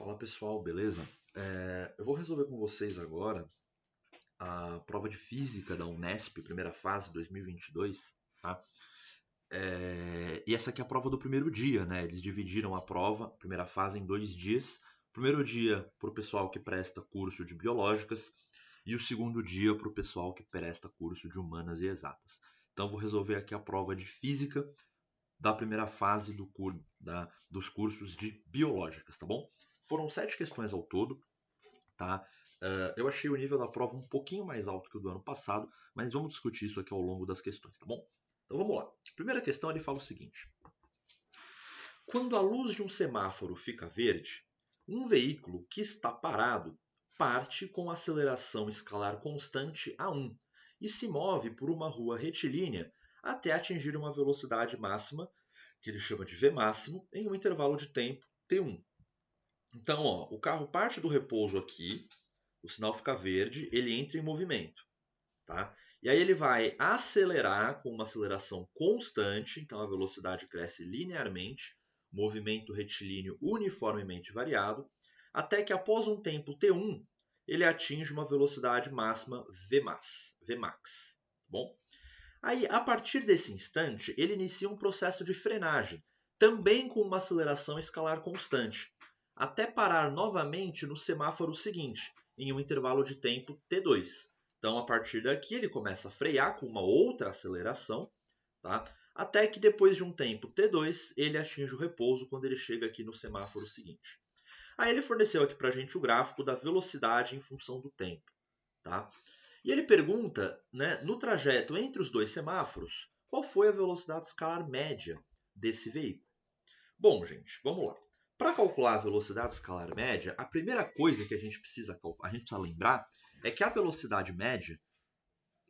Fala pessoal, beleza? Eu vou resolver com vocês agora a prova de Física da Unesp, primeira fase 2022, tá? E essa aqui é a prova do primeiro dia, né? Eles dividiram a prova, primeira fase, em 2 dias. Primeiro dia para o pessoal que presta curso de Biológicas e o segundo dia para o pessoal que presta curso de Humanas e Exatas. Então vou resolver aqui a prova de Física da primeira fase dos cursos de Biológicas, tá bom? Foram 7 questões ao todo, tá? Eu achei o nível da prova um pouquinho mais alto que o do ano passado, mas vamos discutir isso aqui ao longo das questões, tá bom? Então vamos lá. Primeira questão, ele fala o seguinte: quando a luz de um semáforo fica verde, um veículo que está parado parte com aceleração escalar constante a1 e se move por uma rua retilínea até atingir uma velocidade máxima, que ele chama de V máximo, em um intervalo de tempo t1. Então, o carro parte do repouso aqui, o sinal fica verde, ele entra em movimento, tá? E aí ele vai acelerar com uma aceleração constante, então a velocidade cresce linearmente, movimento retilíneo uniformemente variado, até que após um tempo t1, ele atinge uma velocidade máxima Vmax, tá bom? Aí, a partir desse instante, ele inicia um processo de frenagem, também com uma aceleração escalar constante, até parar novamente no semáforo seguinte, em um intervalo de tempo t2. Então, a partir daqui, ele começa a frear com uma outra aceleração, tá? Até que depois de um tempo t2, ele atinge o repouso quando ele chega aqui no semáforo seguinte. Aí ele forneceu aqui para a gente o gráfico da velocidade em função do tempo, tá? E ele pergunta, né, no trajeto entre os dois semáforos, qual foi a velocidade escalar média desse veículo. Bom, gente, vamos lá. Para calcular a velocidade escalar média, a primeira coisa que a gente precisa lembrar é que a velocidade média,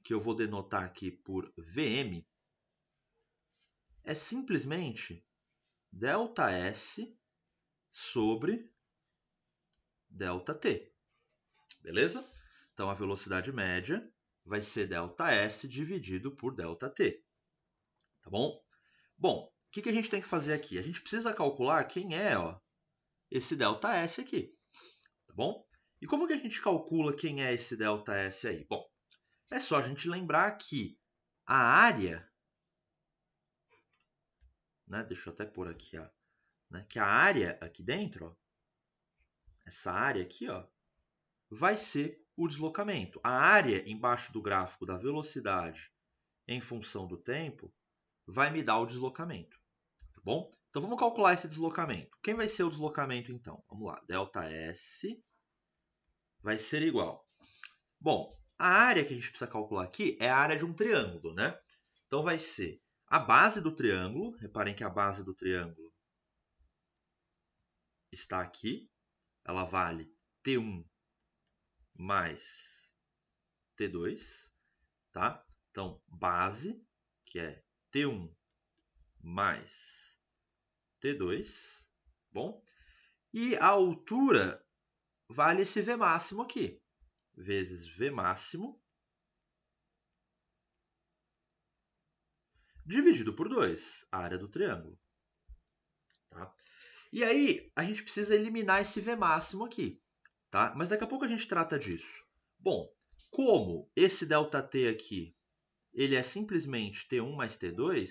que eu vou denotar aqui por Vm, é simplesmente ΔS sobre ΔT. Beleza? Então, a velocidade média vai ser ΔS dividido por ΔT. Tá bom? Bom, o que a gente tem que fazer aqui? A gente precisa calcular quem é esse ΔS aqui. Tá bom? E como que a gente calcula quem é esse ΔS aí? Bom, é só a gente lembrar que a área, né, deixa eu até pôr aqui, né, que a área aqui dentro, essa área aqui, vai ser o deslocamento. A área embaixo do gráfico da velocidade em função do tempo vai me dar o deslocamento, tá bom? Então vamos calcular esse deslocamento. Quem vai ser o deslocamento então? Vamos lá, ΔS vai ser igual. Bom, a área que a gente precisa calcular aqui é a área de um triângulo, né? Então vai ser a base do triângulo, reparem que a base do triângulo está aqui, ela vale T1 mais T2, tá? Então, base, que é T1 mais T2, bom? E a altura vale esse V máximo aqui, vezes V máximo, dividido por 2, a área do triângulo. Tá? E aí, a gente precisa eliminar esse V máximo aqui, tá? Mas daqui a pouco a gente trata disso. Bom, como esse ΔT aqui, ele é simplesmente T1 mais T2,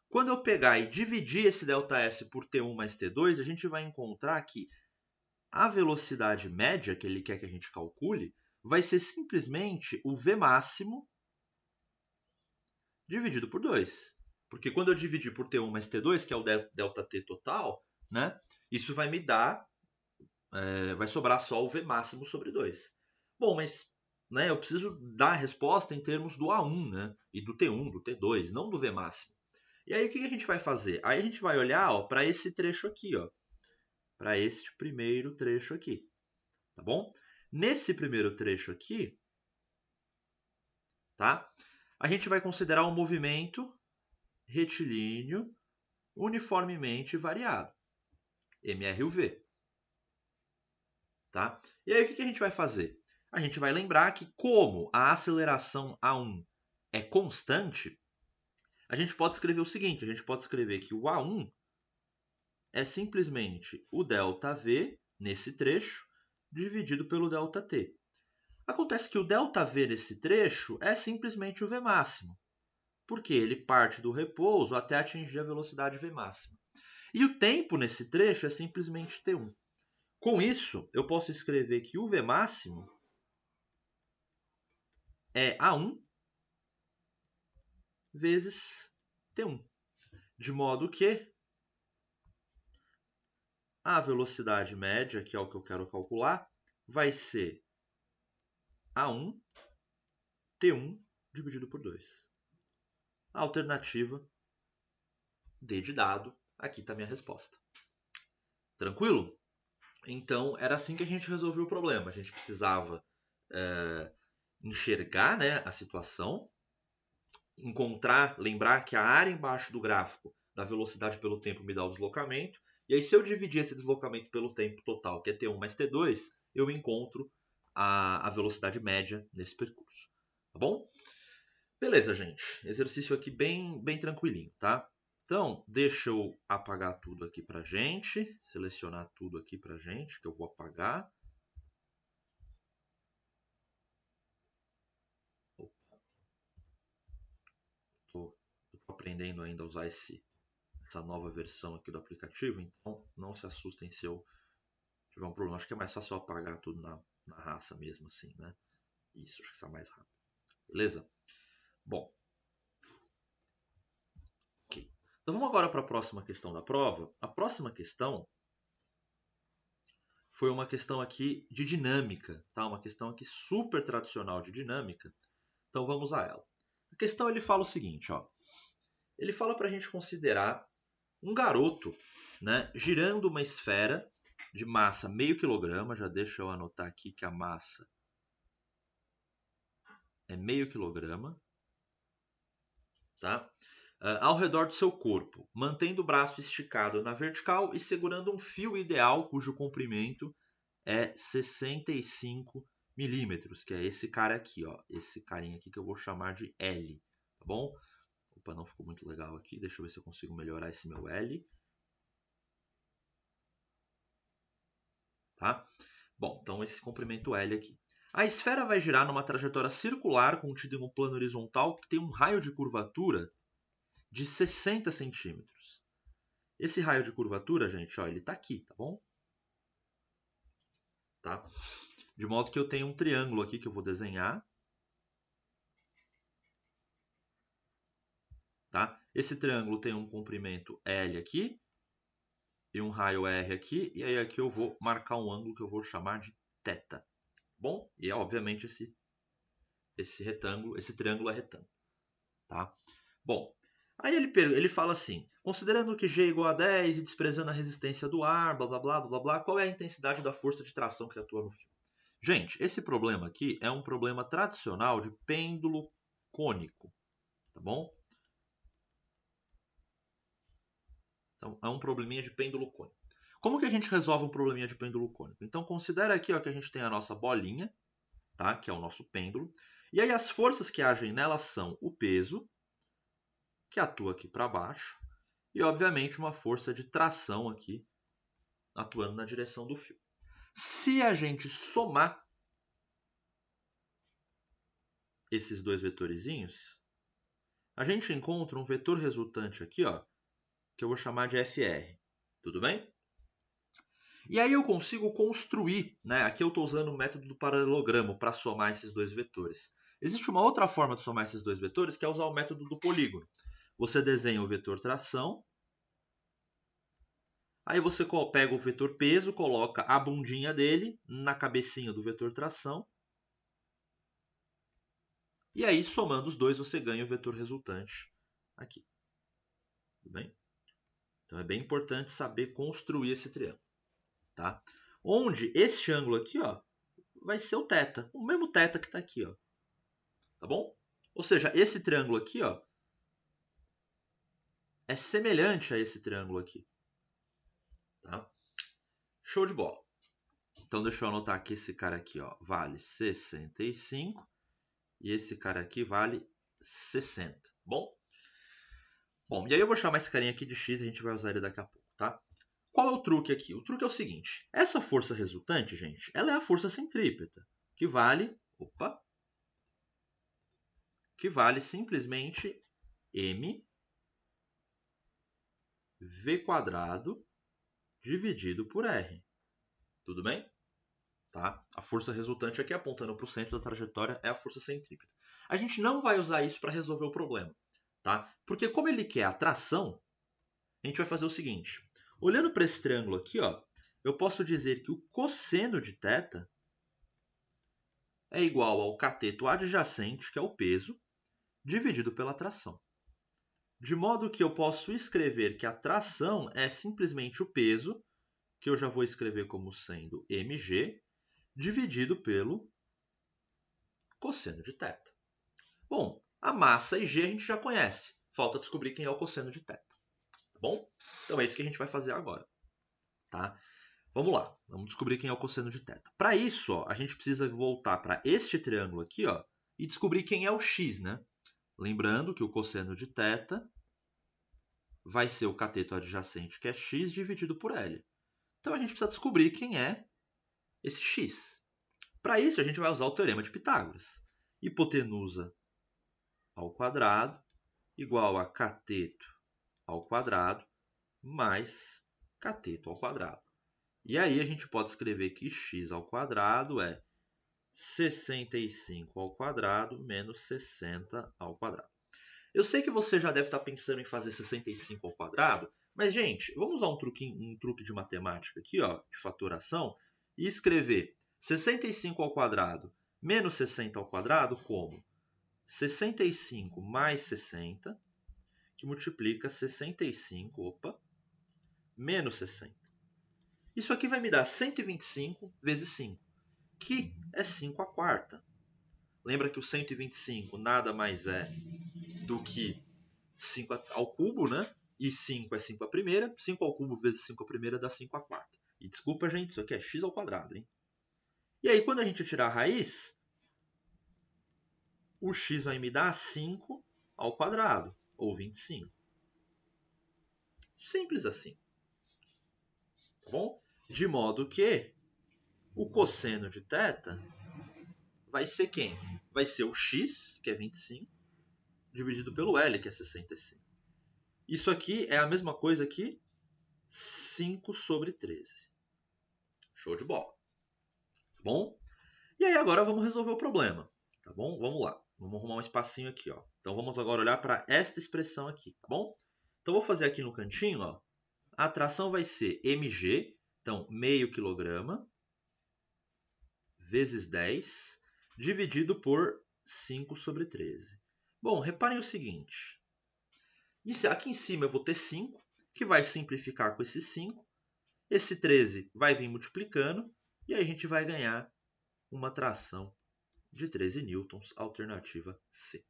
quando eu pegar e dividir esse ΔS por T1 mais T2, a gente vai encontrar que a velocidade média que ele quer que a gente calcule vai ser simplesmente o V máximo dividido por 2. Porque quando eu dividir por T1 mais T2, que é o ΔT total, né, isso vai me dar, vai sobrar só o V máximo sobre 2. Bom, mas, né, eu preciso dar a resposta em termos do A1, né, e do T1, do T2, não do V máximo. E aí o que a gente vai fazer? Aí a gente vai olhar para esse trecho aqui, para este primeiro trecho aqui, tá bom? Nesse primeiro trecho aqui, tá? A gente vai considerar um movimento retilíneo uniformemente variado, MRUV, tá? E aí o que a gente vai fazer? A gente vai lembrar que como a aceleração A1 é constante, a gente pode escrever o seguinte, a gente pode escrever que o A1 é simplesmente o ΔV, nesse trecho, dividido pelo ΔT. Acontece que o ΔV nesse trecho é simplesmente o V máximo, porque ele parte do repouso até atingir a velocidade V máxima. E o tempo nesse trecho é simplesmente T1. Com isso, eu posso escrever que o V máximo é A1 vezes T1. De modo que a velocidade média, que é o que eu quero calcular, vai ser A1 T1 dividido por 2. A alternativa D de dado, aqui está a minha resposta. Tranquilo? Então, era assim que a gente resolveu o problema. A gente precisava enxergar, né, a situação, lembrar que a área embaixo do gráfico da velocidade pelo tempo me dá o deslocamento. E aí, se eu dividir esse deslocamento pelo tempo total, que é T1 mais T2, eu encontro a velocidade média nesse percurso. Tá bom? Beleza, gente. Exercício aqui bem tranquilinho, tá? Então, deixa eu apagar tudo aqui pra gente. Selecionar tudo aqui pra gente, que eu vou apagar. Estou aprendendo ainda a usar essa nova versão aqui do aplicativo, então não se assustem se eu tiver um problema. Acho que é mais fácil eu apagar tudo na raça mesmo, assim, né? Isso, acho que está mais rápido. Beleza? Bom. Ok. Então vamos agora para a próxima questão da prova. A próxima questão foi uma questão aqui de dinâmica, tá? Uma questão aqui super tradicional de dinâmica. Então vamos a ela. A questão ele fala o seguinte, ó. Ele fala para a gente considerar um garoto, né, girando uma esfera de massa meio quilograma. Já deixa eu anotar aqui que a massa é meio quilograma, tá? Ao redor do seu corpo, mantendo o braço esticado na vertical e segurando um fio ideal cujo comprimento é 65 milímetros, que é esse cara aqui, ó, esse carinha aqui que eu vou chamar de L, tá bom? Opa, não ficou muito legal aqui, deixa eu ver se eu consigo melhorar esse meu L. Tá? Bom, então esse comprimento L aqui. A esfera vai girar numa trajetória circular contida em um plano horizontal que tem um raio de curvatura de 60 centímetros. Esse raio de curvatura, gente, ó, ele está aqui, tá bom? Tá? De modo que eu tenho um triângulo aqui que eu vou desenhar. Tá? Esse triângulo tem um comprimento L aqui e um raio R aqui. E aí aqui eu vou marcar um ângulo que eu vou chamar de θ. Bom, e obviamente esse triângulo é retângulo. Tá? Bom, aí ele fala assim, considerando que G é igual a 10 e desprezando a resistência do ar, blá, blá, blá, blá, blá, qual é a intensidade da força de tração que atua no fio? Gente, esse problema aqui é um problema tradicional de pêndulo cônico, tá bom? Então, é um probleminha de pêndulo cônico. Como que a gente resolve um probleminha de pêndulo cônico? Então, considera aqui ó, que a gente tem a nossa bolinha, tá? Que é o nosso pêndulo. E aí as forças que agem nela são o peso, que atua aqui para baixo, e obviamente uma força de tração aqui, atuando na direção do fio. Se a gente somar esses dois vetorizinhos, a gente encontra um vetor resultante aqui, ó, que eu vou chamar de FR. Tudo bem? E aí eu consigo construir, né? Aqui eu estou usando o método do paralelogramo para somar esses dois vetores. Existe uma outra forma de somar esses dois vetores, que é usar o método do polígono. Você desenha o vetor tração, aí você pega o vetor peso, coloca a bundinha dele na cabecinha do vetor tração, e aí somando os dois você ganha o vetor resultante aqui. Tudo bem? Então é bem importante saber construir esse triângulo. Tá? Onde este ângulo aqui ó, vai ser o θ, o mesmo θ que está aqui. Ó. Tá bom? Ou seja, esse triângulo aqui ó, é semelhante a esse triângulo aqui. Tá? Show de bola. Então deixa eu anotar que esse cara aqui ó, vale 65 e esse cara aqui vale 60. Bom? Bom, e aí eu vou chamar esse carinha aqui de x e a gente vai usar ele daqui a pouco. Tá? Qual é o truque aqui? O truque é o seguinte. Essa força resultante, gente, ela é a força centrípeta, que vale simplesmente m v quadrado dividido por r. Tudo bem? Tá? A força resultante aqui apontando para o centro da trajetória é a força centrípeta. A gente não vai usar isso para resolver o problema, tá? Porque como ele quer a tração, a gente vai fazer o seguinte. Olhando para esse triângulo aqui, ó, eu posso dizer que o cosseno de θ é igual ao cateto adjacente, que é o peso, dividido pela tração. De modo que eu posso escrever que a tração é simplesmente o peso, que eu já vou escrever como sendo mg, dividido pelo cosseno de θ. Bom, a massa e g a gente já conhece. Falta descobrir quem é o cosseno de θ. Tá bom? Então é isso que a gente vai fazer agora. Tá? Vamos lá. Vamos descobrir quem é o cosseno de θ. Para isso, ó, a gente precisa voltar para este triângulo aqui, ó, e descobrir quem é o x, né? Lembrando que o cosseno de θ vai ser o cateto adjacente, que é x, dividido por L. Então a gente precisa descobrir quem é esse x. Para isso, a gente vai usar o teorema de Pitágoras. Hipotenusa ao quadrado igual a cateto ao quadrado mais cateto ao quadrado. E aí a gente pode escrever que x ao quadrado é 65 ao quadrado menos 60 ao quadrado. Eu sei que você já deve estar pensando em fazer 65 ao quadrado, mas, gente, vamos usar um truque de matemática aqui, ó, de fatoração, e escrever 65 ao quadrado menos 60 ao quadrado como 65 mais 60, que multiplica 65, menos 60. Isso aqui vai me dar 125 vezes 5, que é 5 à quarta. Lembra que o 125 nada mais é do que 5 ao cubo, né? E 5 é 5 à primeira. 5 ao cubo vezes 5 à primeira dá 5 à quarta. E desculpa, gente, isso aqui é x ao quadrado, hein? E aí, quando a gente tirar a raiz, o x vai me dar 5 ao quadrado, ou 25. Simples assim. Tá bom? De modo que o cosseno de θ vai ser quem? Vai ser o x, que é 25, dividido pelo L, que é 65. Isso aqui é a mesma coisa que 5 sobre 13. Show de bola. Tá bom? E aí agora vamos resolver o problema. Tá bom? Vamos lá. Vamos arrumar um espacinho aqui, ó. Então vamos agora olhar para esta expressão aqui, tá bom? Então vou fazer aqui no cantinho, ó. A tração vai ser mg, então meio quilograma, vezes 10, dividido por 5 sobre 13. Bom, reparem o seguinte. Aqui em cima eu vou ter 5, que vai simplificar com esse 5. Esse 13 vai vir multiplicando, e aí a gente vai ganhar uma tração de 13 newtons, alternativa C.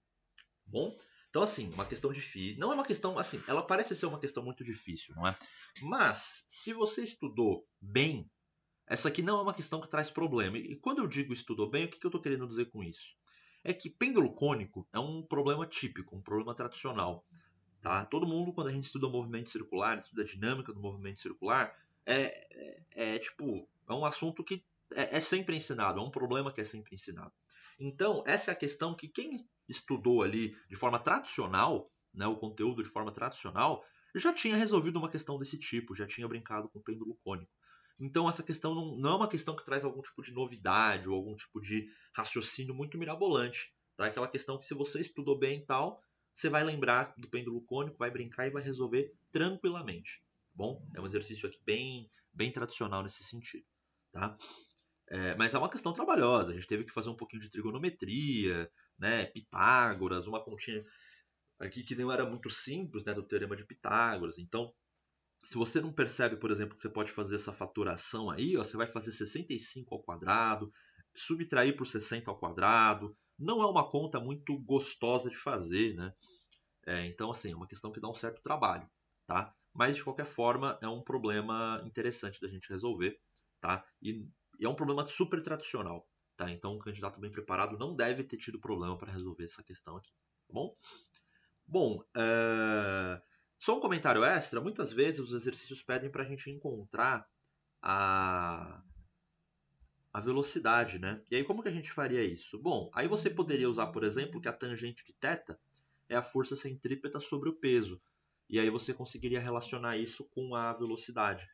Bom? Então, assim, uma questão difícil. Não é uma questão, assim, ela parece ser uma questão muito difícil, não é? Mas, se você estudou bem, essa aqui não é uma questão que traz problema. E quando eu digo estudou bem, o que eu estou querendo dizer com isso? É que pêndulo cônico é um problema típico, um problema tradicional. Tá? Todo mundo, quando a gente estuda movimento circular, estuda a dinâmica do movimento circular, é um assunto que é sempre ensinado, é um problema que é sempre ensinado. Então, essa é a questão que quem estudou ali de forma tradicional, né, o conteúdo de forma tradicional, já tinha resolvido uma questão desse tipo, já tinha brincado com o pêndulo cônico. Então, essa questão não é uma questão que traz algum tipo de novidade ou algum tipo de raciocínio muito mirabolante. Tá? É aquela questão que se você estudou bem e tal, você vai lembrar do pêndulo cônico, vai brincar e vai resolver tranquilamente. Tá bom? É um exercício aqui bem tradicional nesse sentido. Tá? Mas é uma questão trabalhosa. A gente teve que fazer um pouquinho de trigonometria, né? Pitágoras, uma continha aqui que não era muito simples, né? Do teorema de Pitágoras. Então, se você não percebe, por exemplo, que você pode fazer essa fatoração aí, ó, você vai fazer 65 ao quadrado, subtrair por 60 ao quadrado. Não é uma conta muito gostosa de fazer, né? Então, assim, é uma questão que dá um certo trabalho, tá? Mas, de qualquer forma, é um problema interessante da gente resolver, tá? E é um problema super tradicional, tá? Então, um candidato bem preparado não deve ter tido problema para resolver essa questão aqui, tá bom? Bom, Só um comentário extra, muitas vezes os exercícios pedem para a gente encontrar a velocidade, né? E aí como que a gente faria isso? Bom, aí você poderia usar, por exemplo, que a tangente de θ é a força centrípeta sobre o peso. E aí você conseguiria relacionar isso com a velocidade.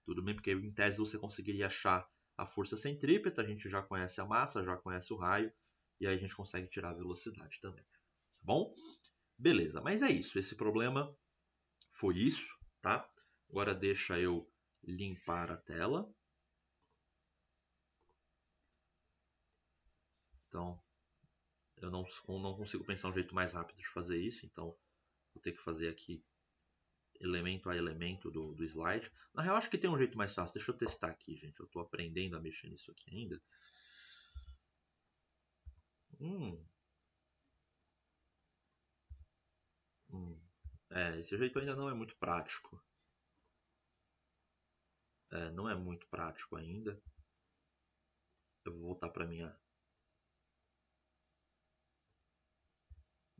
Tudo bem? Porque em tese você conseguiria achar a força centrípeta, a gente já conhece a massa, já conhece o raio, e aí a gente consegue tirar a velocidade também. Tá bom? Beleza, mas é isso. Esse problema foi isso, tá? Agora deixa eu limpar a tela. Então, eu não consigo pensar um jeito mais rápido de fazer isso, então vou ter que fazer aqui elemento a elemento do slide. Na real, acho que tem um jeito mais fácil. Deixa eu testar aqui, gente. Eu estou aprendendo a mexer nisso aqui ainda. Esse jeito ainda não é muito prático. Não é muito prático ainda. Eu vou voltar para minha...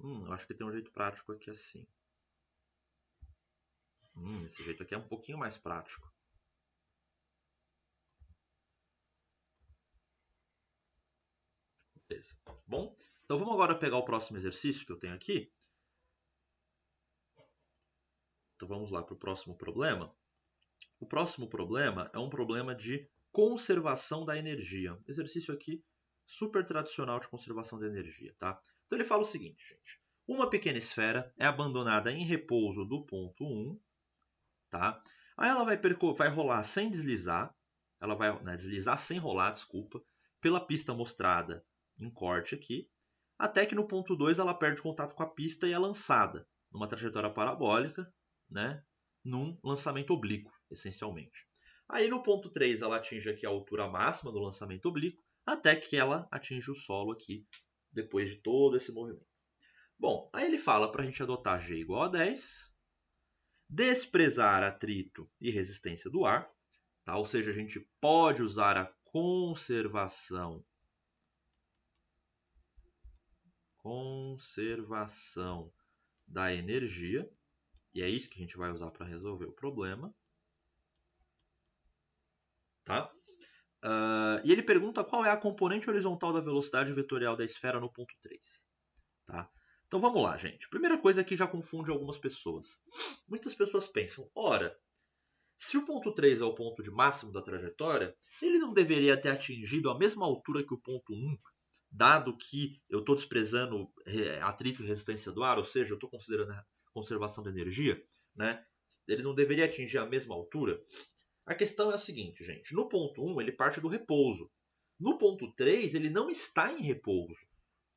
eu acho que tem um jeito prático aqui assim. Esse jeito aqui é um pouquinho mais prático. Beleza. Bom, então vamos agora pegar o próximo exercício que eu tenho aqui. Então vamos lá para o próximo problema. O próximo problema é um problema de conservação da energia. Exercício aqui super tradicional de conservação da energia, tá? Então ele fala o seguinte, gente. Uma pequena esfera é abandonada em repouso do ponto 1, tá? Aí ela vai rolar sem deslizar, ela vai deslizar sem rolar, desculpa, pela pista mostrada em corte aqui, até que no ponto 2 ela perde contato com a pista e é lançada numa trajetória parabólica, né? Num lançamento oblíquo, essencialmente. Aí no ponto 3 ela atinge aqui a altura máxima do lançamento oblíquo, até que ela atinge o solo aqui, depois de todo esse movimento. Bom, aí ele fala para a gente adotar G igual a 10, desprezar atrito e resistência do ar, tá? Ou seja, a gente pode usar a conservação da energia, e é isso que a gente vai usar para resolver o problema. Tá? E ele pergunta qual é a componente horizontal da velocidade vetorial da esfera no ponto 3. Tá? Então vamos lá, gente. Primeira coisa que já confunde algumas pessoas. Muitas pessoas pensam, ora, se o ponto 3 é o ponto de máximo da trajetória, ele não deveria ter atingido a mesma altura que o ponto 1, dado que eu estou desprezando atrito e resistência do ar, ou seja, eu estou considerando a conservação da energia, né? Ele não deveria atingir a mesma altura? A questão é a seguinte, gente. No ponto 1, ele parte do repouso. No ponto 3, ele não está em repouso.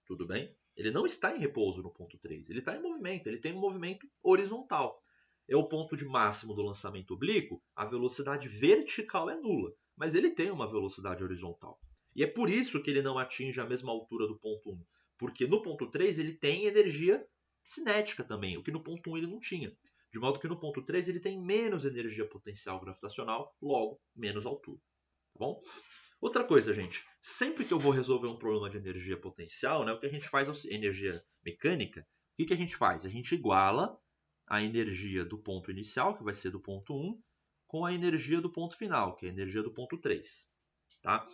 Tudo bem? Ele não está em repouso no ponto 3. Ele está em movimento. Ele tem um movimento horizontal. É o ponto de máximo do lançamento oblíquo. A velocidade vertical é nula. Mas ele tem uma velocidade horizontal. E é por isso que ele não atinge a mesma altura do ponto 1. Porque no ponto 3 ele tem energia cinética também, o que no ponto 1 ele não tinha. De modo que no ponto 3 ele tem menos energia potencial gravitacional, logo menos altura. Tá bom? Outra coisa, gente, sempre que eu vou resolver um problema de energia potencial, né, o que a gente faz é energia mecânica, o que a gente faz? A gente iguala a energia do ponto inicial, que vai ser do ponto 1, com a energia do ponto final, que é a energia do ponto 3. Tá?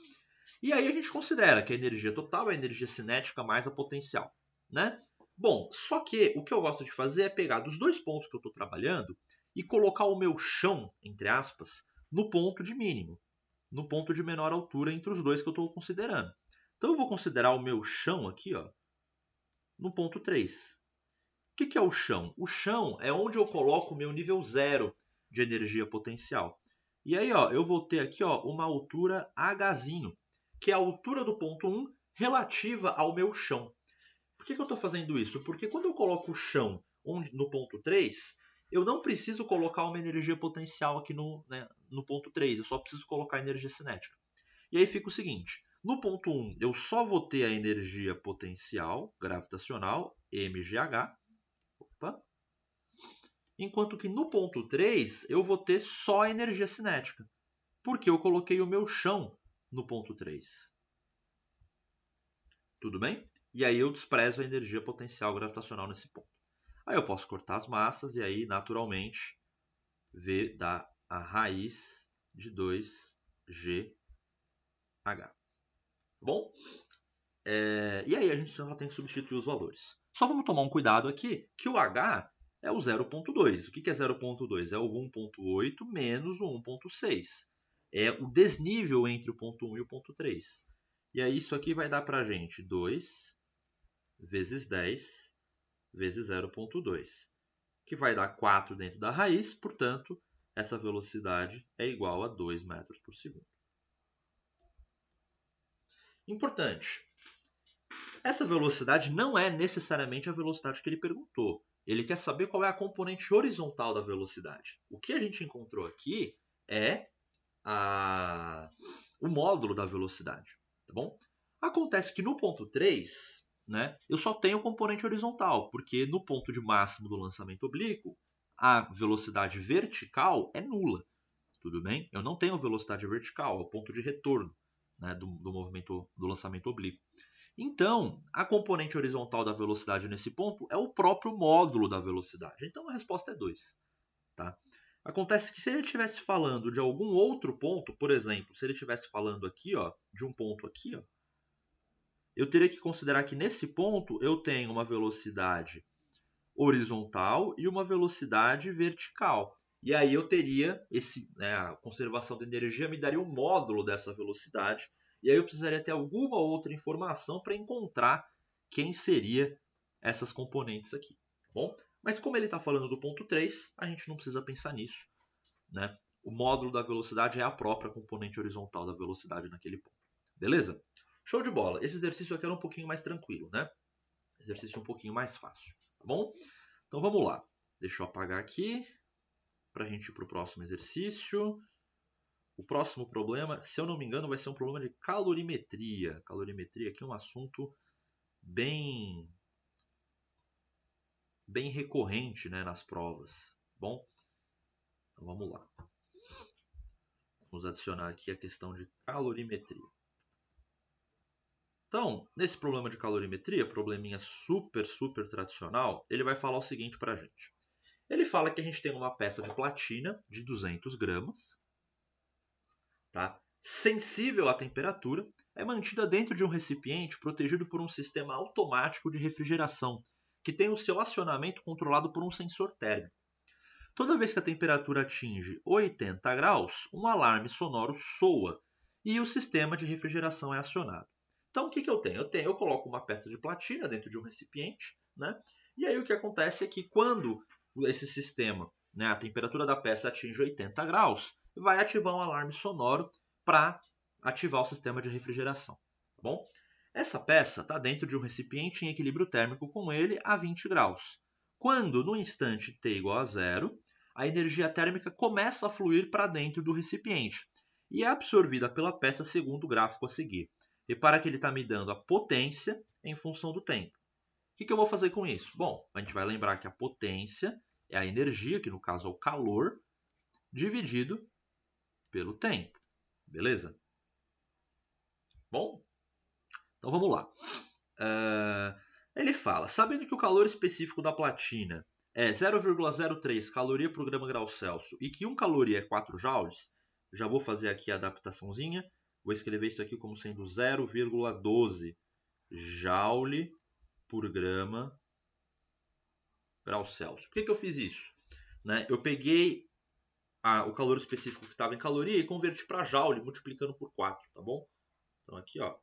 E aí a gente considera que a energia total é a energia cinética mais a potencial. Né? Bom, só que o que eu gosto de fazer é pegar dos dois pontos que eu estou trabalhando e colocar o meu chão, entre aspas, no ponto de mínimo, no ponto de menor altura entre os dois que eu estou considerando. Então eu vou considerar o meu chão aqui, ó, no ponto 3. O que é o chão? O chão é onde eu coloco o meu nível zero de energia potencial. E aí, ó, eu vou ter aqui, ó, uma altura Hzinho, que é a altura do ponto 1 relativa ao meu chão. Por que eu estou fazendo isso? Porque quando eu coloco o chão no ponto 3, eu não preciso colocar uma energia potencial aqui no ponto 3, eu só preciso colocar energia cinética. E aí fica o seguinte, no ponto 1 eu só vou ter a energia potencial gravitacional, mgh, enquanto que no ponto 3 eu vou ter só a energia cinética, porque eu coloquei o meu chão no ponto 3. Tudo bem? E aí eu desprezo a energia potencial gravitacional nesse ponto. Aí eu posso cortar as massas e aí, naturalmente, V dá a raiz de 2GH. Tá bom? E aí a gente só tem que substituir os valores. Só vamos tomar um cuidado aqui, que o H é o 0.2. O que é 0.2? É o 1.8 menos o 1.6. É o desnível entre o ponto 1 e o ponto 3. E aí isso aqui vai dar para a gente 2 vezes 10 vezes 0.2, que vai dar 4 dentro da raiz, portanto, essa velocidade é igual a 2 metros por segundo. Importante. Essa velocidade não é necessariamente a velocidade que ele perguntou. Ele quer saber qual é a componente horizontal da velocidade. O que a gente encontrou aqui é o módulo da velocidade. Tá bom? Acontece que no ponto 3, né, eu só tenho componente horizontal, porque no ponto de máximo do lançamento oblíquo, a velocidade vertical é nula. Tudo bem? Eu não tenho velocidade vertical, é o ponto de retorno, né, do movimento do lançamento oblíquo. Então, a componente horizontal da velocidade nesse ponto é o próprio módulo da velocidade. Então, a resposta é 2. Tá? Acontece que se ele estivesse falando de algum outro ponto, por exemplo, se ele estivesse falando aqui, ó, de um ponto aqui, ó, eu teria que considerar que nesse ponto eu tenho uma velocidade horizontal e uma velocidade vertical. E aí eu teria a conservação de energia me daria um módulo dessa velocidade. E aí eu precisaria ter alguma outra informação para encontrar quem seria essas componentes aqui. Tá bom? Mas como ele está falando do ponto 3, a gente não precisa pensar nisso. Né? O módulo da velocidade é a própria componente horizontal da velocidade naquele ponto. Beleza? Show de bola. Esse exercício aqui era um pouquinho mais tranquilo, né? Exercício um pouquinho mais fácil. Tá bom? Então vamos lá. Deixa eu apagar aqui para a gente ir para o próximo exercício. O próximo problema, se eu não me engano, vai ser um problema de calorimetria. Calorimetria aqui é um assunto bem recorrente, né, nas provas. Bom, então vamos lá. Vamos adicionar aqui a questão de calorimetria. Então, nesse problema de calorimetria, probleminha super tradicional, ele vai falar o seguinte para a gente. Ele fala que a gente tem uma peça de platina de 200 gramas, tá? Sensível à temperatura, é mantida dentro de um recipiente protegido por um sistema automático de refrigeração, que tem o seu acionamento controlado por um sensor térmico. Toda vez que a temperatura atinge 80 graus, um alarme sonoro soa e o sistema de refrigeração é acionado. Então, o que eu tenho? Eu coloco uma peça de platina dentro de um recipiente, né? E aí o que acontece é que quando esse sistema, né, a temperatura da peça atinge 80 graus, vai ativar um alarme sonoro para ativar o sistema de refrigeração. Tá bom? Essa peça está dentro de um recipiente em equilíbrio térmico com ele a 20 graus. Quando, no instante t igual a zero, a energia térmica começa a fluir para dentro do recipiente e é absorvida pela peça segundo o gráfico a seguir. Repara que ele está me dando a potência em função do tempo. O que eu vou fazer com isso? Bom, a gente vai lembrar que a potência é a energia, que no caso é o calor, dividido pelo tempo. Beleza? Bom, então vamos lá. Ele fala, sabendo que o calor específico da platina é 0,03 caloria por grama grau Celsius e que 1 caloria é 4 joules, já vou fazer aqui a adaptaçãozinha. Vou escrever isso aqui como sendo 0,12 joule por grama grau Celsius. Por que eu fiz isso? Né? Eu peguei o calor específico que estava em caloria e converti para joule, multiplicando por 4, tá bom? Então aqui, ó,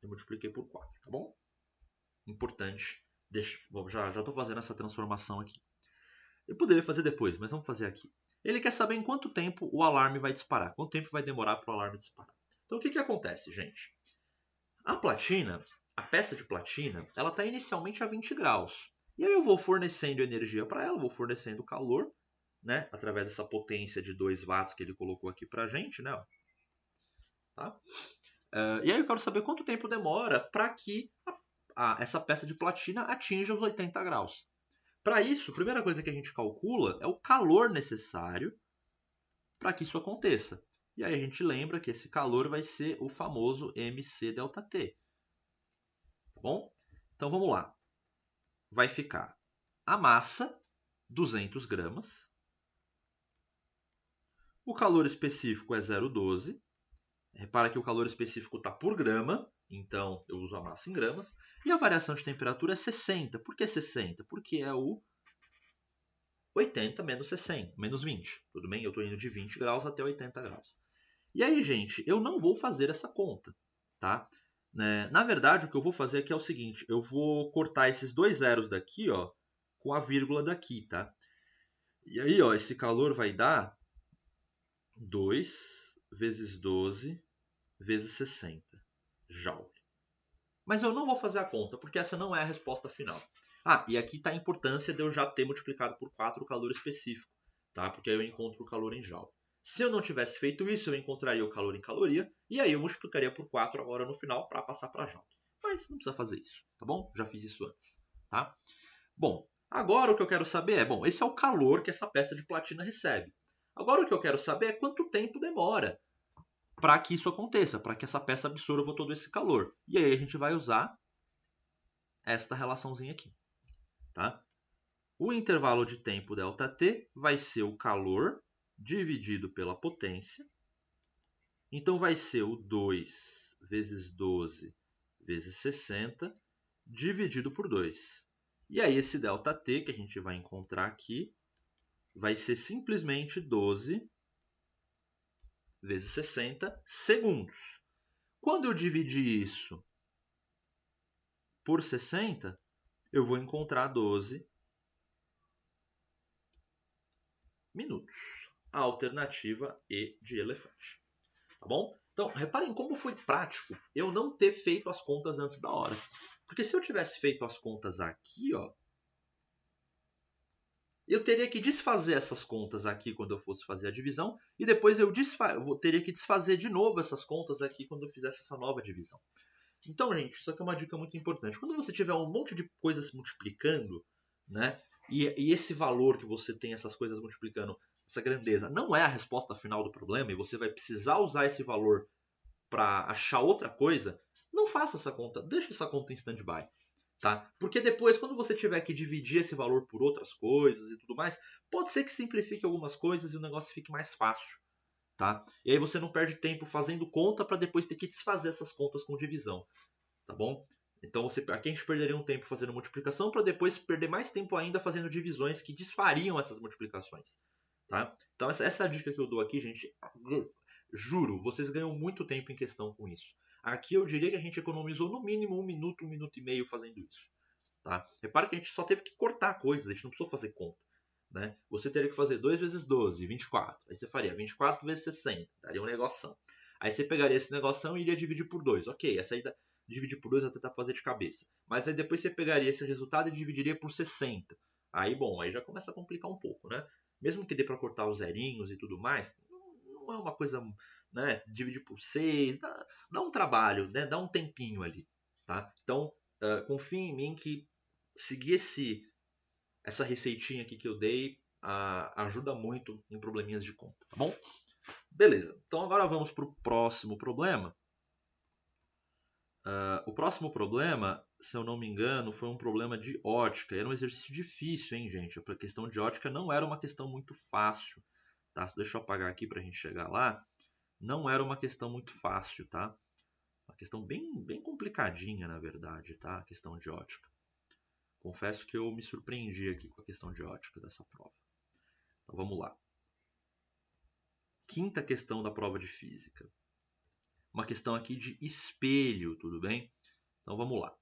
eu multipliquei por 4, tá bom? Importante. Já estou fazendo essa transformação aqui. Eu poderia fazer depois, mas vamos fazer aqui. Ele quer saber em quanto tempo o alarme vai disparar. Quanto tempo vai demorar para o alarme disparar. Então o que acontece, gente? A platina, a peça de platina, ela está inicialmente a 20 graus. E aí eu vou fornecendo energia para ela, vou fornecendo calor, né? Através dessa potência de 2 watts que ele colocou aqui para a gente, né? Tá? E aí eu quero saber quanto tempo demora para que essa peça de platina atinja os 80 graus. Para isso, a primeira coisa que a gente calcula é o calor necessário para que isso aconteça. E aí a gente lembra que esse calor vai ser o famoso mc ΔT. Tá bom? Então vamos lá. Vai ficar A massa, 200 gramas. O calor específico é 0,12. Repara que o calor específico está por grama, então eu uso a massa em gramas. E a variação de temperatura é 60. Por que 60? Porque é o 80 menos 60, menos 20. Tudo bem? Eu estou indo de 20 graus até 80 graus. E aí, gente, eu não vou fazer essa conta, tá? Na verdade, o que eu vou fazer aqui é o seguinte. Eu vou cortar esses dois zeros daqui, ó, com a vírgula daqui, tá? E aí, ó, esse calor vai dar 2 vezes 12 vezes 60 joule. Mas eu não vou fazer a conta, porque essa não é a resposta final. Ah, e aqui está a importância de eu já ter multiplicado por 4 o calor específico, tá? Porque aí eu encontro o calor em joule. Se eu não tivesse feito isso, eu encontraria o calor em caloria, e aí eu multiplicaria por 4 agora no final para passar para joule. Mas não precisa fazer isso, tá bom? Já fiz isso antes, tá? Bom, agora o que eu quero saber é, bom, esse é o calor que essa peça de platina recebe. Agora o que eu quero saber é quanto tempo demora para que isso aconteça, para que essa peça absorva todo esse calor. E aí a gente vai usar esta relaçãozinha aqui, tá? O intervalo de tempo ΔT vai ser o calor dividido pela potência. Então vai ser o 2 vezes 12 vezes 60 dividido por 2. E aí esse ΔT que a gente vai encontrar aqui vai ser simplesmente 12 vezes 60 segundos. Quando eu dividir isso por 60, eu vou encontrar 12 minutos. A alternativa E de elefante. Tá bom? Então, reparem como foi prático eu não ter feito as contas antes da hora. Porque se eu tivesse feito as contas aqui, ó, eu teria que desfazer essas contas aqui quando eu fosse fazer a divisão, e depois eu teria que desfazer de novo essas contas aqui quando eu fizesse essa nova divisão. Então, gente, isso aqui é uma dica muito importante. Quando você tiver um monte de coisas multiplicando, né, e esse valor que você tem, essas coisas multiplicando, essa grandeza, não é a resposta final do problema, e você vai precisar usar esse valor para achar outra coisa, não faça essa conta, deixa essa conta em stand-by. Tá? Porque depois, quando você tiver que dividir esse valor por outras coisas e tudo mais, pode ser que simplifique algumas coisas e o negócio fique mais fácil. Tá? E aí você não perde tempo fazendo conta para depois ter que desfazer essas contas com divisão. Tá bom? Então aqui a gente perderia um tempo fazendo multiplicação para depois perder mais tempo ainda fazendo divisões que desfariam essas multiplicações. Tá? Então essa é a dica que eu dou aqui, gente. Juro, vocês ganham muito tempo em questão com isso. Aqui eu diria que a gente economizou no mínimo 1 minuto e meio fazendo isso. Tá? Repara que a gente só teve que cortar coisas, a gente não precisou fazer conta. Né? Você teria que fazer 2 vezes 12, 24. Aí você faria 24 vezes 60, daria um negoção. Aí você pegaria esse negoção e iria dividir por 2. Ok, essa aí dividir por 2 eu vou tentar fazer de cabeça. Mas aí depois você pegaria esse resultado e dividiria por 60. Aí, bom, aí já começa a complicar um pouco, né? Mesmo que dê para cortar os zerinhos e tudo mais, não é uma coisa, né? Dividir por 6, dá um trabalho, né? Dá um tempinho ali, tá? Então, confie em mim que seguir essa receitinha aqui que eu dei ajuda muito em probleminhas de conta, tá bom? Beleza, então agora vamos para o próximo problema. O próximo problema, se eu não me engano, foi um problema de ótica. Era um exercício difícil, hein, gente? A questão de ótica não era uma questão muito fácil, tá? Deixa eu apagar aqui para a gente chegar lá. Não era uma questão muito fácil, tá? Uma questão bem complicadinha, na verdade, tá? A questão de ótica. Confesso que eu me surpreendi aqui com a questão de ótica dessa prova. Então vamos lá. Quinta questão da prova de física. Uma questão aqui de espelho, tudo bem? Então vamos lá.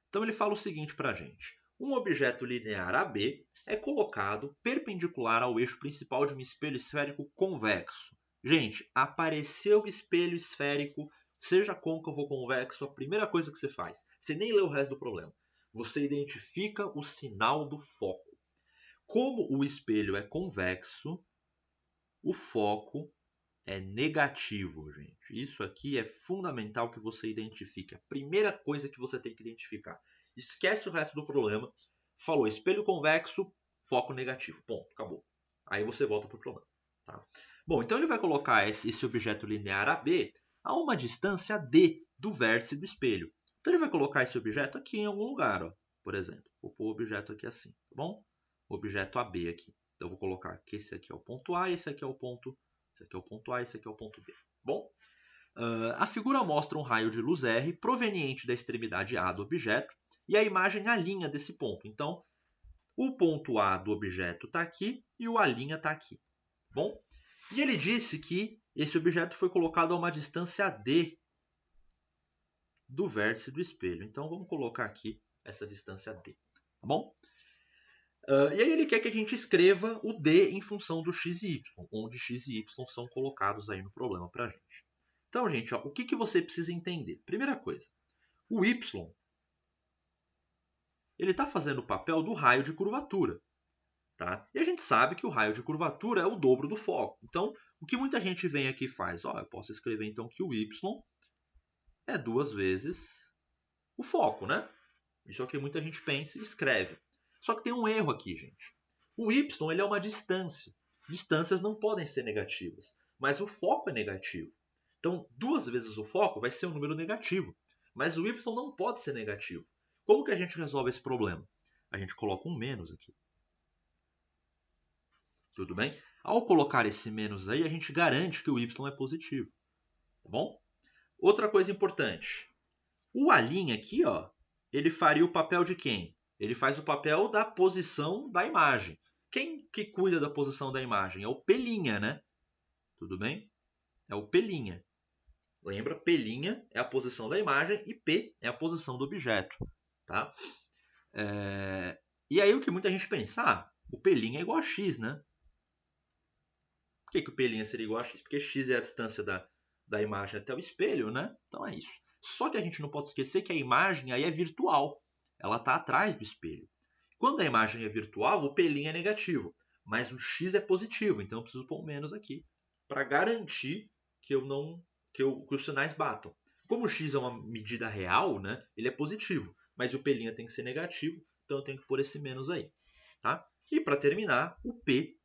Então ele fala o seguinte para a gente. Um objeto linear AB é colocado perpendicular ao eixo principal de um espelho esférico convexo. Gente, apareceu o espelho esférico, seja côncavo ou convexo, a primeira coisa que você faz, você nem lê o resto do problema, você identifica o sinal do foco. Como o espelho é convexo, o foco é negativo, gente. Isso aqui é fundamental que você identifique. A primeira coisa que você tem que identificar. Esquece o resto do problema. Falou espelho convexo, foco negativo. Ponto, acabou. Aí você volta para o problema. Tá? Bom, então ele vai colocar esse objeto linear AB a uma distância D do vértice do espelho. Então ele vai colocar esse objeto aqui em algum lugar, ó, por exemplo. Vou pôr o objeto aqui assim, tá bom? objeto AB aqui. Então, eu vou colocar que esse aqui é o ponto A, esse aqui é o ponto, esse aqui é o ponto A, esse aqui é o ponto B. Bom, a figura mostra um raio de luz R proveniente da extremidade A do objeto e a imagem alinha desse ponto. Então, o ponto A do objeto está aqui e o A' está aqui. Bom, e ele disse que esse objeto foi colocado a uma distância D do vértice do espelho. Então, vamos colocar aqui essa distância D. Tá bom? E aí ele quer que a gente escreva o D em função do x e y, onde x e y são colocados aí no problema para a gente. Então, gente, ó, o que você precisa entender? Primeira coisa, o y ele está fazendo o papel do raio de curvatura. Tá? E a gente sabe que o raio de curvatura é o dobro do foco. Então, o que muita gente vem aqui e faz? Ó, eu posso escrever então que o y é 2 vezes o foco, né? Isso é o que muita gente pensa e escreve. Só que tem um erro aqui, gente. O y ele é uma distância. Distâncias não podem ser negativas, mas o foco é negativo. Então, 2 vezes o foco vai ser um número negativo, mas o y não pode ser negativo. Como que a gente resolve esse problema? A gente coloca um menos aqui. Tudo bem? Ao colocar esse menos aí, a gente garante que o y é positivo. Tá bom? Outra coisa importante. O A' aqui, ó, ele faria o papel de quem? Ele faz o papel da posição da imagem. Quem que cuida da posição da imagem? É o P', né? Tudo bem? É o P'. Lembra? P' é a posição da imagem e P é a posição do objeto. Tá? E aí o que muita gente pensa? O P' é igual a x, né? Por que o P' seria igual a x? Porque x é a distância da imagem até o espelho, né? Então é isso. Só que a gente não pode esquecer que a imagem aí é virtual. Ela está atrás do espelho. Quando a imagem é virtual, o P' é negativo. Mas o x é positivo. Então eu preciso pôr um menos aqui para garantir que que os sinais batam. Como o x é uma medida real, né? Ele é positivo. Mas o P' tem que ser negativo. Então eu tenho que pôr esse menos aí. Tá? E para terminar, o P,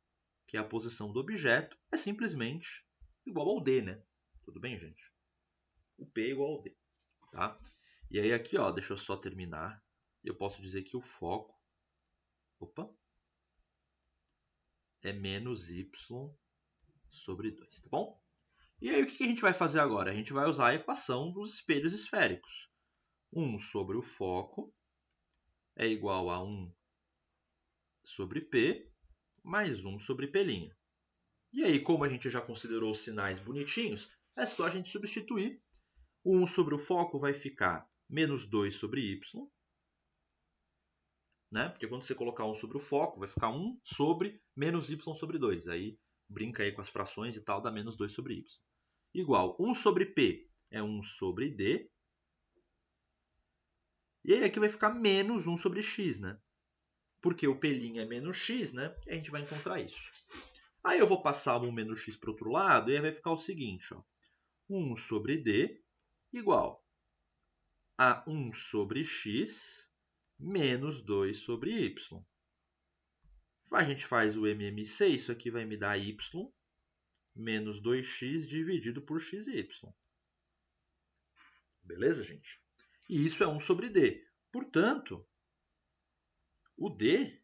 que é a posição do objeto, é simplesmente igual ao D, né? Tudo bem, gente? O P é igual ao D, tá? E aí aqui, ó, deixa eu só terminar. Eu posso dizer que o foco, é menos y sobre 2, tá bom? E aí o que a gente vai fazer agora? A gente vai usar a equação dos espelhos esféricos. 1 sobre o foco é igual a 1 sobre P mais 1 sobre P'. E aí, como a gente já considerou os sinais bonitinhos, é só a gente substituir. O 1 sobre o foco vai ficar menos 2 sobre y. Né? Porque quando você colocar 1 sobre o foco, vai ficar 1 sobre menos y sobre 2. Aí brinca aí com as frações e tal, dá menos 2 sobre y. Igual 1 sobre P é 1 sobre D. E aí aqui vai ficar menos 1 sobre x, né? Porque o P' é menos x, né? E a gente vai encontrar isso. Aí eu vou passar o menos x para o outro lado e aí vai ficar o seguinte, ó. 1 sobre D igual a 1 sobre x menos 2 sobre y. A gente faz o MMC, isso aqui vai me dar y menos 2x dividido por xy. Beleza, gente? E isso é 1 sobre D. Portanto, o D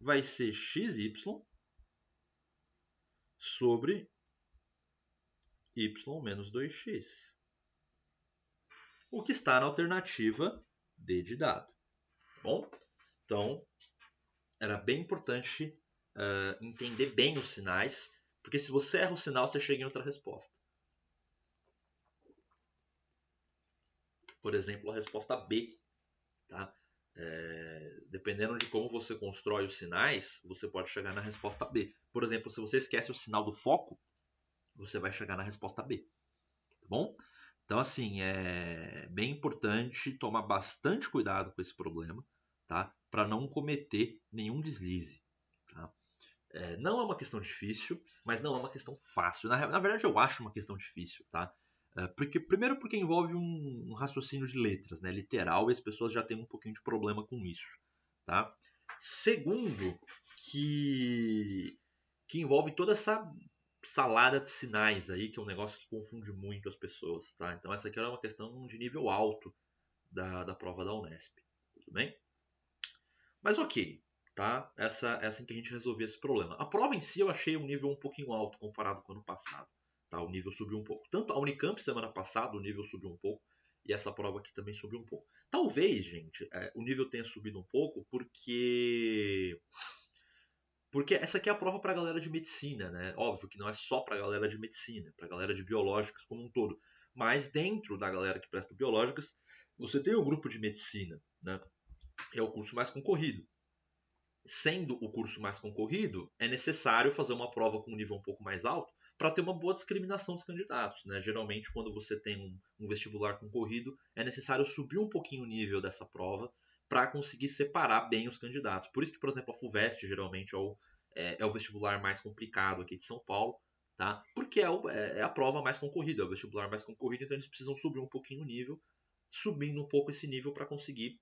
vai ser xy sobre y menos 2x. O que está na alternativa D de dado. Tá bom? Então, era bem importante entender bem os sinais, porque se você erra o sinal, você chega em outra resposta. Por exemplo, a resposta B. Tá? Dependendo de como você constrói os sinais, você pode chegar na resposta B. Por exemplo, se você esquece o sinal do foco, você vai chegar na resposta B. Tá bom? Então, assim, é bem importante tomar bastante cuidado com esse problema, tá? Para não cometer nenhum deslize. Tá? Não é uma questão difícil, mas não é uma questão fácil. Na verdade, eu acho uma questão difícil, tá? Primeiro porque envolve um raciocínio de letras, né? Literal, e as pessoas já têm um pouquinho de problema com isso, tá? Segundo, que envolve toda essa salada de sinais aí, que é um negócio que confunde muito as pessoas, tá? Então essa aqui é uma questão de nível alto da prova da Unesp, tudo bem? Mas ok, tá? Essa é assim que a gente resolvia esse problema. A prova em si eu achei um nível um pouquinho alto comparado com o ano passado. Tá? O nível subiu um pouco. Tanto a Unicamp semana passada o nível subiu um pouco. E essa prova aqui também subiu um pouco. Talvez, gente, o nível tenha subido um pouco porque essa aqui é a prova para a galera de medicina, né? Óbvio que não é só para a galera de medicina, para a galera de biológicas como um todo. Mas dentro da galera que presta biológicas, você tem o grupo de medicina, né? É o curso mais concorrido. Sendo o curso mais concorrido, é necessário fazer uma prova com um nível um pouco mais alto para ter uma boa discriminação dos candidatos, né? Geralmente, quando você tem um vestibular concorrido, é necessário subir um pouquinho o nível dessa prova para conseguir separar bem os candidatos. Por isso que, por exemplo, a FUVEST geralmente é o vestibular mais complicado aqui de São Paulo, tá? Porque é a prova mais concorrida, é o vestibular mais concorrido, então eles precisam subir um pouquinho o nível, subindo um pouco esse nível para conseguir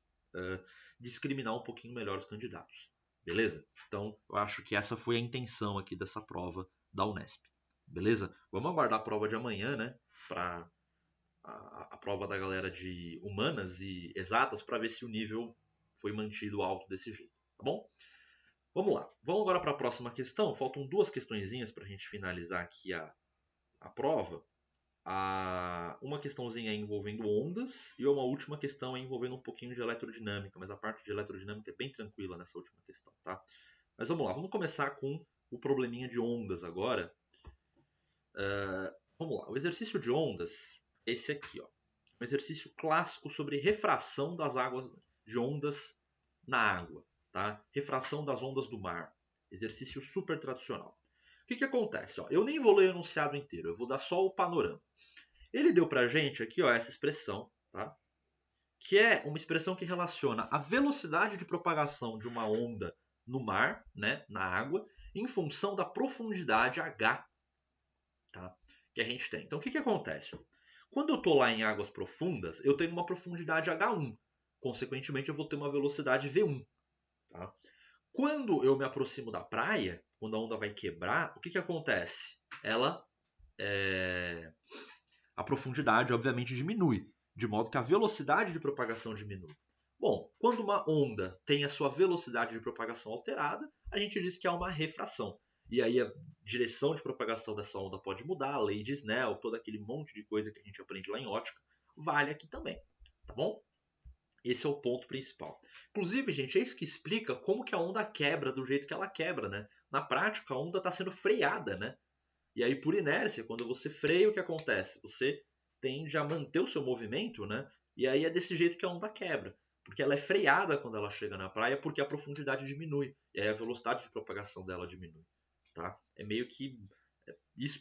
discriminar um pouquinho melhor os candidatos. Beleza? Então, eu acho que essa foi a intenção aqui dessa prova da Unesp. Beleza? Vamos aguardar a prova de amanhã, né? Para a prova da galera de humanas e exatas para ver se o nível foi mantido alto desse jeito, tá bom? Vamos lá. Vamos agora para a próxima questão. Faltam duas questõezinhas para a gente finalizar aqui a prova. Uma questãozinha envolvendo ondas e uma última questão envolvendo um pouquinho de eletrodinâmica, mas a parte de eletrodinâmica é bem tranquila nessa última questão, tá? Mas vamos lá, vamos começar com o probleminha de ondas agora. Vamos lá, o exercício de ondas é esse aqui, ó. Um exercício clássico sobre refração das águas de ondas na água, tá? Refração das ondas do mar. Exercício super tradicional. O que acontece? Ó, eu nem vou ler o enunciado inteiro, eu vou dar só o panorama. Ele deu pra gente aqui, ó, essa expressão, tá? Que é uma expressão que relaciona a velocidade de propagação de uma onda no mar, né, na água, em função da profundidade H, tá, que a gente tem. Então, o que acontece? Quando eu estou lá em águas profundas, eu tenho uma profundidade H1. Consequentemente, eu vou ter uma velocidade V1. Tá? Quando eu me aproximo da praia, quando a onda vai quebrar, o que acontece? A profundidade, obviamente, diminui, de modo que a velocidade de propagação diminui. Bom, quando uma onda tem a sua velocidade de propagação alterada, a gente diz que há uma refração. E aí a direção de propagação dessa onda pode mudar, a lei de Snell, todo aquele monte de coisa que a gente aprende lá em ótica, vale aqui também, tá bom? Esse é o ponto principal. Inclusive, gente, é isso que explica como que a onda quebra do jeito que ela quebra, né? Na prática, a onda está sendo freada, né? E aí, por inércia, quando você freia, o que acontece? Você tende a manter o seu movimento, né? E aí é desse jeito que a onda quebra. Porque ela é freada quando ela chega na praia, porque a profundidade diminui. E aí a velocidade de propagação dela diminui. Tá? É meio que.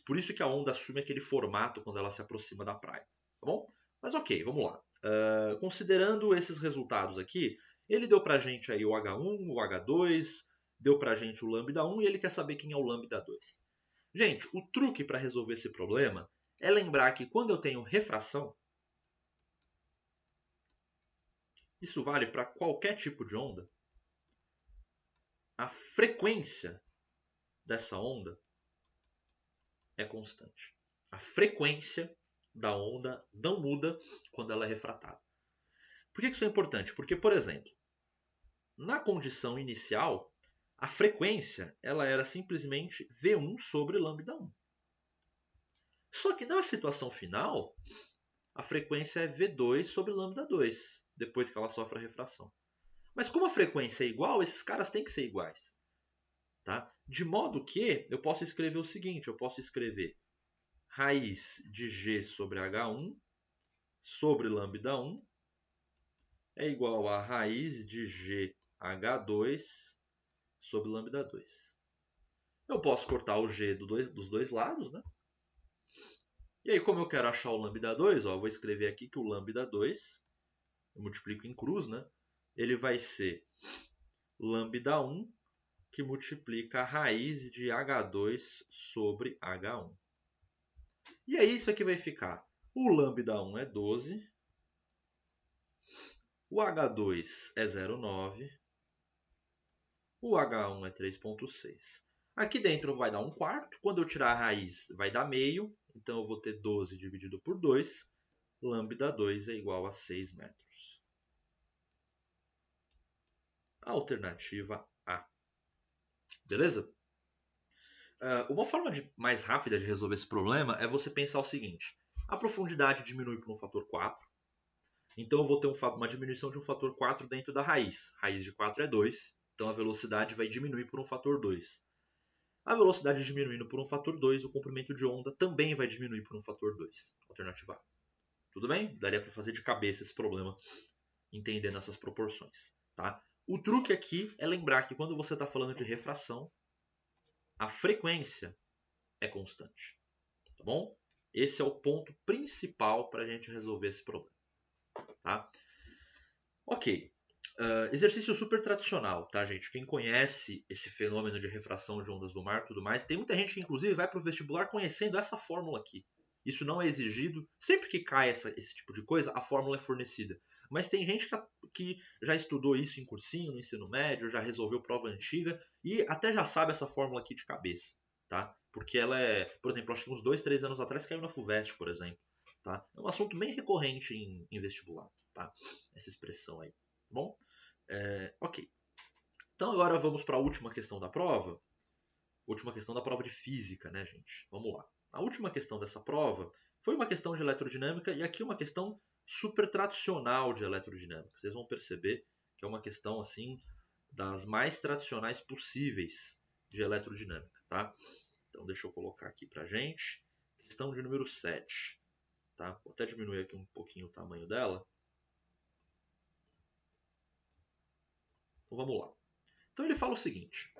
Por isso que a onda assume aquele formato quando ela se aproxima da praia. Tá bom? Mas ok, vamos lá. Considerando esses resultados aqui, ele deu pra gente aí o H1, o H2, deu pra gente o lambda 1 e ele quer saber quem é o lambda 2. Gente, o truque para resolver esse problema é lembrar que quando eu tenho refração, isso vale para qualquer tipo de onda, a frequência dessa onda é constante. A frequência da onda não muda quando ela é refratada. Por que isso é importante? Porque, por exemplo, na condição inicial, a frequência ela era simplesmente V1 sobre lambda 1. Só que na situação final, a frequência é V2 sobre lambda 2, depois que ela sofre a refração. Mas como a frequência é igual, esses caras têm que ser iguais. Tá? De modo que eu posso escrever o seguinte, eu posso escrever raiz de G sobre H1 sobre lambda 1 é igual a raiz de GH2 sobre lambda 2. Eu posso cortar o G dos dois lados, né? E aí, como eu quero achar o lambda 2, ó, eu vou escrever aqui que o lambda 2, eu multiplico em cruz, né? Ele vai ser lambda 1, que multiplica a raiz de H2 sobre H1. E aí, isso aqui vai ficar. O lambda 1 é 12, o H2 é 0,9, o H1 é 3,6. Aqui dentro vai dar 1/4. Quando eu tirar a raiz, vai dar meio. Então, eu vou ter 12 dividido por 2. Lambda 2 é igual a 6 metros. Alternativa A. Beleza? Uma forma mais rápida de resolver esse problema é você pensar o seguinte. A profundidade diminui por um fator 4. Então eu vou ter uma diminuição de um fator 4 dentro da raiz. Raiz de 4 é 2. Então a velocidade vai diminuir por um fator 2. A velocidade diminuindo por um fator 2, o comprimento de onda também vai diminuir por um fator 2. Alternativa A. Tudo bem? Daria para fazer de cabeça esse problema, entendendo essas proporções. Tá? O truque aqui é lembrar que quando você está falando de refração, a frequência é constante. Tá bom? Esse é o ponto principal para a gente resolver esse problema. Tá? Ok. Exercício super tradicional, tá, gente? Quem conhece esse fenômeno de refração de ondas do mar e tudo mais, tem muita gente que, inclusive, vai para o vestibular conhecendo essa fórmula aqui. Isso não é exigido. Sempre que cai esse tipo de coisa, a fórmula é fornecida. Mas tem gente que já estudou isso em cursinho, no ensino médio, já resolveu prova antiga e até já sabe essa fórmula aqui de cabeça, tá? Porque ela é, por exemplo, acho que uns 2, 3 anos atrás caiu na FUVEST, por exemplo. Tá? É um assunto bem recorrente em vestibular, tá? Essa expressão aí. Bom, ok. Então agora vamos para a última questão da prova. Última questão da prova de física, né, gente? Vamos lá. A última questão dessa prova foi uma questão de eletrodinâmica e aqui uma questão super tradicional de eletrodinâmica. Vocês vão perceber que é uma questão assim das mais tradicionais possíveis de eletrodinâmica, tá? Então deixa eu colocar aqui pra gente. Questão de número 7. Tá? Vou até diminuir aqui um pouquinho o tamanho dela. Então vamos lá. Então ele fala o seguinte: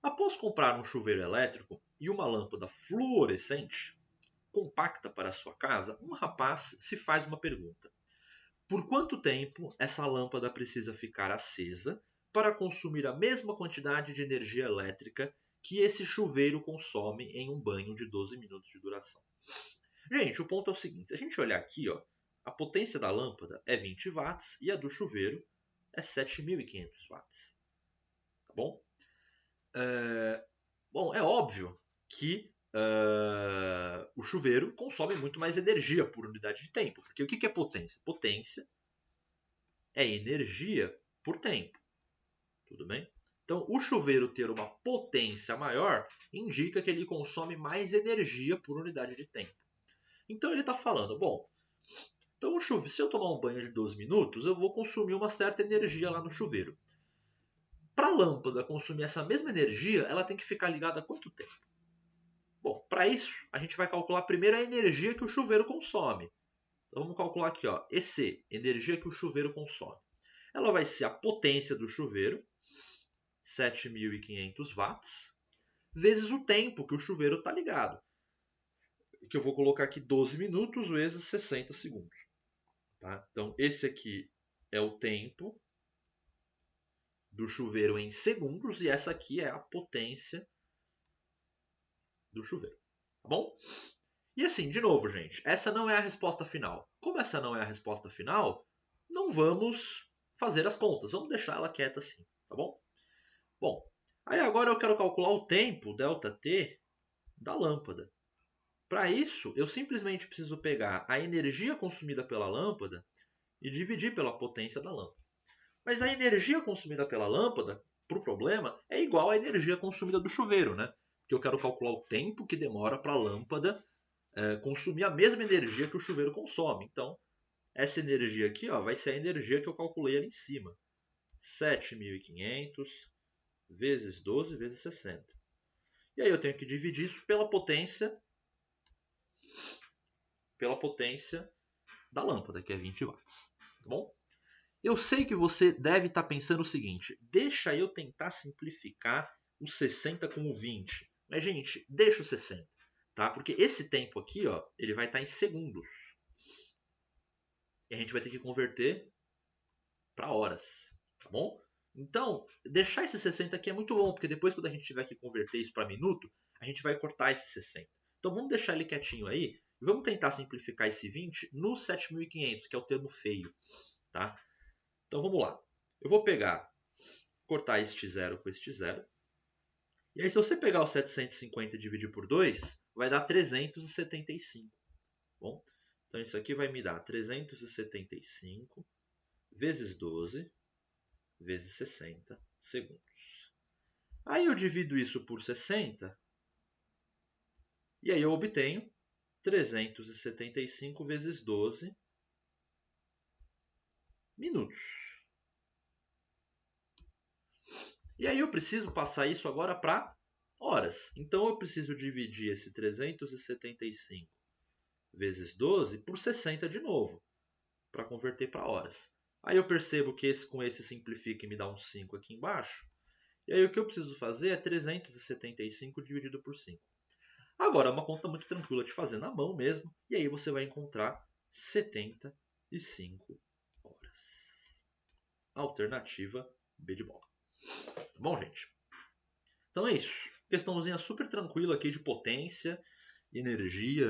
após comprar um chuveiro elétrico e uma lâmpada fluorescente compacta para sua casa, um rapaz se faz uma pergunta: por quanto tempo essa lâmpada precisa ficar acesa para consumir a mesma quantidade de energia elétrica que esse chuveiro consome em um banho de 12 minutos de duração? Gente, o ponto é o seguinte: se a gente olhar aqui, ó, a potência da lâmpada é 20 watts e a do chuveiro é 7.500 watts. Tá bom? Bom, é óbvio que o chuveiro consome muito mais energia por unidade de tempo. Porque o que é potência? Potência é energia por tempo. Tudo bem? Então, o chuveiro ter uma potência maior indica que ele consome mais energia por unidade de tempo. Então, ele está falando, bom, então o chuveiro, se eu tomar um banho de 12 minutos, eu vou consumir uma certa energia lá no chuveiro. Para a lâmpada consumir essa mesma energia, ela tem que ficar ligada há quanto tempo? Bom, para isso, a gente vai calcular primeiro a energia que o chuveiro consome. Então vamos calcular aqui, ó, EC, energia que o chuveiro consome. Ela vai ser a potência do chuveiro, 7.500 watts, vezes o tempo que o chuveiro está ligado. Que eu vou colocar aqui 12 minutos vezes 60 segundos. Tá? Então esse aqui é o tempo do chuveiro em segundos e essa aqui é a potência do chuveiro. Tá bom? E assim, de novo, gente, essa não é a resposta final. Como essa não é a resposta final, não vamos fazer as contas. Vamos deixar ela quieta assim, tá bom? Bom, aí agora eu quero calcular o tempo, ΔT, da lâmpada. Para isso, eu simplesmente preciso pegar a energia consumida pela lâmpada e dividir pela potência da lâmpada. Mas a energia consumida pela lâmpada, para o problema, é igual à energia consumida do chuveiro, né? Porque eu quero calcular o tempo que demora para a lâmpada consumir a mesma energia que o chuveiro consome. Então, essa energia aqui ó, vai ser a energia que eu calculei ali em cima. 7.500 vezes 12 vezes 60. E aí eu tenho que dividir isso pela potência da lâmpada, que é 20 watts. Tá bom? Eu sei que você deve estar pensando o seguinte: deixa eu tentar simplificar o 60 com o 20. Mas, gente, deixa o 60. Tá? Porque esse tempo aqui ó, ele vai estar em segundos. E a gente vai ter que converter para horas. Tá bom? Então, deixar esse 60 aqui é muito bom, porque depois, quando a gente tiver que converter isso para minuto, a gente vai cortar esse 60. Então, vamos deixar ele quietinho aí e vamos tentar simplificar esse 20 no 7.500, que é o termo feio. Tá? Então, vamos lá. Eu vou cortar este zero com este zero. E aí, se você pegar o 750 e dividir por 2, vai dar 375. Bom, então, isso aqui vai me dar 375 vezes 12 vezes 60 segundos. Aí eu divido isso por 60 e aí eu obtenho 375 vezes 12 minutos. E aí eu preciso passar isso agora para horas. Então eu preciso dividir esse 375 vezes 12 por 60 de novo, para converter para horas. Aí eu percebo que com esse simplifica e me dá um 5 aqui embaixo. E aí o que eu preciso fazer é 375 dividido por 5. Agora é uma conta muito tranquila de fazer na mão mesmo. E aí você vai encontrar 75 horas. Alternativa B de bola. Tá bom, gente? Então é isso. Questãozinha super tranquila aqui de potência, energia,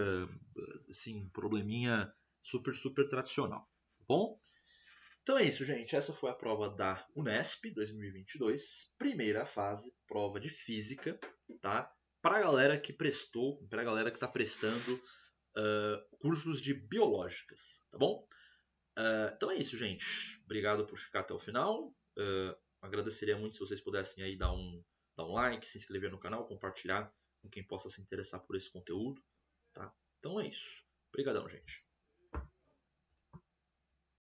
assim, probleminha super, super tradicional. Tá bom? Então é isso, gente. Essa foi a prova da Unesp 2022. Primeira fase, prova de física, tá? Para a galera que prestou, para a galera que está prestando cursos de biológicas, tá bom? Então é isso, gente. Obrigado por ficar até o final. Agradeceria muito se vocês pudessem aí dar um like, se inscrever no canal, compartilhar com quem possa se interessar por esse conteúdo, tá? Então é isso. Obrigadão, gente.